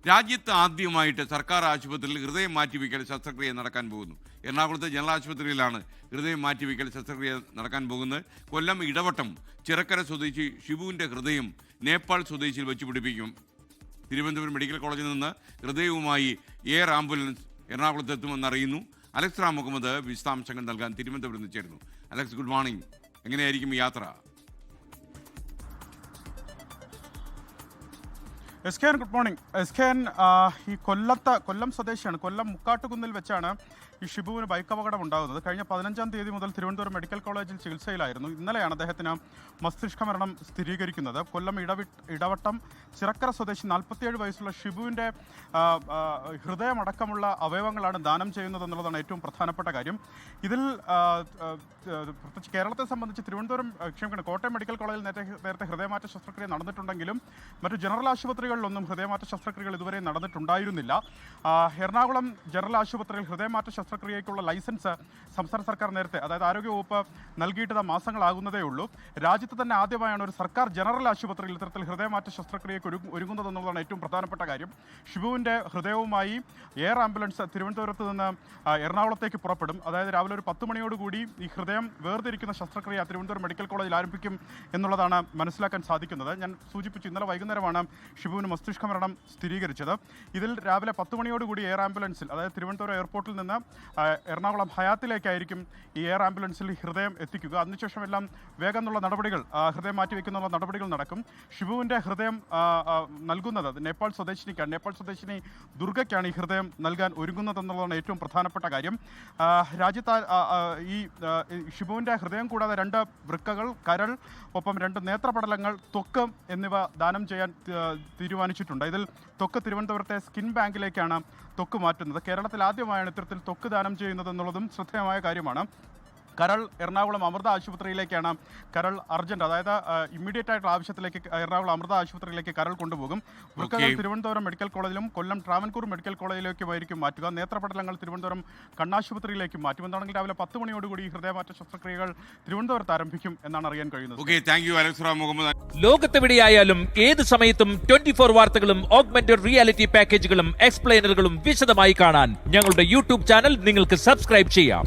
രാജ്യത്ത് ആദ്യമായിട്ട് സർക്കാർ ആശുപത്രിയിൽ ഹൃദയം മാറ്റിവെക്കൽ ശസ്ത്രക്രിയ നടക്കാൻ പോകുന്നു. എറണാകുളത്തെ ജനറൽ ആശുപത്രിയിലാണ് ഹൃദയം മാറ്റിവെക്കൽ ശസ്ത്രക്രിയ നടക്കാൻ പോകുന്നത്. കൊല്ലം ഇടവട്ടം ചിറക്കര സ്വദേശി ഷിബുവിൻ്റെ ഹൃദയം നേപ്പാൾ സ്വദേശിയിൽ വെച്ച് പിടിപ്പിക്കും. തിരുവനന്തപുരം മെഡിക്കൽ കോളേജിൽ നിന്ന് ഹൃദയവുമായി എയർ ആംബുലൻസ് എറണാകുളത്ത് എത്തുമെന്നറിയുന്നു. അലക്സ് റാം മുഹമ്മദ് വിശദാംശങ്ങൾ നൽകാൻ തിരുവനന്തപുരത്ത് നിന്ന് ചേരുന്നു. Alex, good morning. എങ്ങനെയായിരിക്കും ഈ യാത്ര? S good morning. എസ് ഈ കൊല്ലം സ്വദേശിയാണ്. കൊല്ലം മുക്കാട്ടുകുന്നിൽ വെച്ചാണ് ഈ ഷിബുവിന് ബൈക്ക് അപകടം ഉണ്ടാകുന്നത്. കഴിഞ്ഞ 15-ാം തീയതി മുതൽ തിരുവനന്തപുരം മെഡിക്കൽ കോളേജിൽ ചികിത്സയിലായിരുന്നു. ഇന്നലെയാണ് അദ്ദേഹത്തിന് മസ്തിഷ്ക മരണം സ്ഥിരീകരിക്കുന്നത്. കൊല്ലം ഇടവട്ടം ചിറക്കര സ്വദേശി 47 വയസ്സുള്ള ഷിബുവിൻ്റെ ഹൃദയമടക്കമുള്ള അവയവങ്ങളാണ് ദാനം ചെയ്യുന്നത് എന്നുള്ളതാണ് ഏറ്റവും പ്രധാനപ്പെട്ട കാര്യം. ഇതിൽ പ്രത്യേകിച്ച് കേരളത്തെ സംബന്ധിച്ച് കോട്ടയം മെഡിക്കൽ കോളേജിൽ നേരത്തെ ഹൃദയമാറ്റ ശസ്ത്രക്രിയ നടന്നിട്ടുണ്ടെങ്കിലും മറ്റു ജനറൽ ആശുപത്രികളിലൊന്നും ഹൃദയമാറ്റ ശസ്ത്രക്രിയകൾ ഇതുവരെ നടന്നിട്ടുണ്ടായിരുന്നില്ല. എറണാകുളം ജനറൽ ആശുപത്രിയിൽ ഹൃദയമാറ്റ ശസ്ത്രക്രിയയ്ക്കുള്ള ലൈസൻസ് സംസ്ഥാന സർക്കാർ നേരത്തെ, അതായത് ആരോഗ്യവകുപ്പ് നൽകിയിട്ട് മാസങ്ങളാകുന്നതേ ഉള്ളൂ. രാജ്യത്ത് തന്നെ ആദ്യമായാണ് ഒരു സർക്കാർ ജനറൽ ആശുപത്രിയിൽ ഇത്തരത്തിൽ ഹൃദയമാറ്റ ശസ്ത്രക്രിയയ്ക്ക് ഒരുങ്ങുന്നതെന്നുള്ളതാണ് ഏറ്റവും പ്രധാനപ്പെട്ട കാര്യം. ഷിബുവിൻ്റെ ഹൃദയവുമായി എയർ ആംബുലൻസ് തിരുവനന്തപുരത്ത് നിന്ന് എറണാകുളത്തേക്ക് പുറപ്പെടും. അതായത് രാവിലെ ഒരു 10 മണിയോടുകൂടി ഈ ഹൃദയം വേർതിരിക്കുന്ന ശസ്ത്രക്രിയ തിരുവനന്തപുരം മെഡിക്കൽ കോളേജിൽ ആരംഭിക്കും എന്നുള്ളതാണ് മനസ്സിലാക്കാൻ സാധിക്കുന്നത്. ഞാൻ സൂചിപ്പിച്ചു, ഇന്നലെ വൈകുന്നേരമാണ് ഷിബുവിന് മസ്തിഷ്ക മരണം സ്ഥിരീകരിച്ചത്. ഇതിൽ രാവിലെ 10 മണിയോടുകൂടി എയർ ആംബുലൻസിൽ, അതായത് തിരുവനന്തപുരം എയർപോർട്ടിൽ നിന്ന് എറണാകുളം ഹയാത്തിലേക്കായിരിക്കും ഈ എയർ ആംബുലൻസിൽ ഹൃദയം എത്തിക്കുക. അതിനുശേഷം എല്ലാം വേഗം എന്നുള്ള നടപടികൾ, ഹൃദയം മാറ്റിവെക്കുന്ന നടപടികൾ നടക്കും. ഷിബുവിൻ്റെ ഹൃദയം നൽകുന്നത് നേപ്പാൾ സ്വദേശിനിക്കാണ്. നേപ്പാൾ സ്വദേശിനി ദുർഗയ്ക്കാണ് ഈ ഹൃദയം നൽകാൻ ഒരുങ്ങുന്നതെന്നുള്ളതാണ് ഏറ്റവും പ്രധാനപ്പെട്ട കാര്യം. രാജ്യത്ത് ഈ ഷിബുവിൻ്റെ ഹൃദയം കൂടാതെ 2 വൃക്കകൾ, കരൾ, ഒപ്പം 2 നേത്രപടലങ്ങൾ, ത്വക്ക് എന്നിവ ദാനം ചെയ്യാൻ തീരുമാനിച്ചിട്ടുണ്ട്. ഇതിൽ ത്വക്ക് തിരുവനന്തപുരത്തെ സ്കിൻ ബാങ്കിലേക്കാണ് ത്വക്ക് മാറ്റുന്നത്. കേരളത്തിൽ ആദ്യമായാണ് ഇത്തരത്തിൽ ത്വക്ക് ദാനം ചെയ്യുന്നത് എന്നുള്ളതും ശ്രദ്ധേയമായ കാര്യമാണ്. കരൾ എറണാകുളം അമൃത ആശുപത്രിയിലേക്കാണ് കരൾ അർജന്റ്, അതായത് ഇമ്മീഡിയറ്റ് ആയിട്ടുള്ള ആവശ്യത്തിലേക്ക് എറണാകുളം അമൃത ആശുപത്രിയിലേക്ക് കരൾ കൊണ്ടുപോകും. വൃക്കകൾ തിരുവനന്തപുരം മെഡിക്കൽ കോളേജിലും കൊല്ലം ട്രാവൻകൂർ മെഡിക്കൽ കോളേജിലേക്കുമായിരിക്കും മാറ്റുക. നേത്രപടലങ്ങൾ തിരുവനന്തപുരം കണ്ണാശുപത്രിയിലേക്ക് മാറ്റും. എന്താണെങ്കിൽ രാവിലെ 10 മണിയോടുകൂടി ഹൃദയമാറ്റ ശസ്ത്രക്രിയകൾ തിരുവനന്തപുരത്ത് ആരംഭിക്കും എന്നാണ് അറിയാൻ കഴിയുന്നത്. ലോകത്തെവിടെയായാലും ഏത് സമയത്തും 24 വാർത്തകളും ഓഗ്മെന്റഡ് റിയാലിറ്റി പാക്കേജുകളും എക്സ്പ്ലെയിനറുകളും വിശദമായി കാണാൻ ഞങ്ങളുടെ യൂട്യൂബ് ചാനൽ നിങ്ങൾക്ക് സബ്സ്ക്രൈബ് ചെയ്യാം.